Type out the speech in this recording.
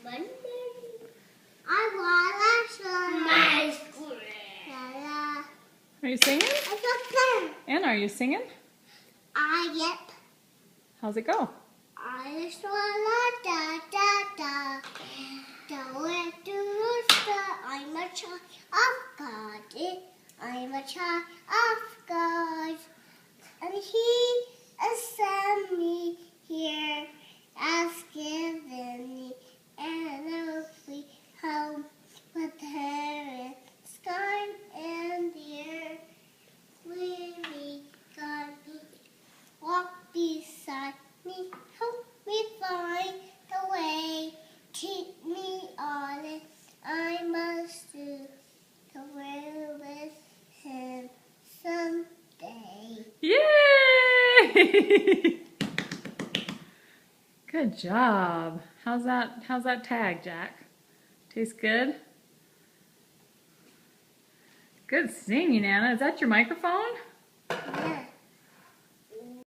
Monday. I want my school. Are you singing? It's okay. Anna, are you singing? Yep. How's it go? I just wanna da da da. Da where to rooster. I'm a child of God. I'm a child of God. And He has sent me here, has given me an earthly home with heaven, sky, and the earth. Really got me, walk beside me, help me find the way, keep me on it. I must do the will with Him someday. Yay! Good job. How's that tag, Jack? Tastes good? Good singing, Anna. Is that your microphone? Yes.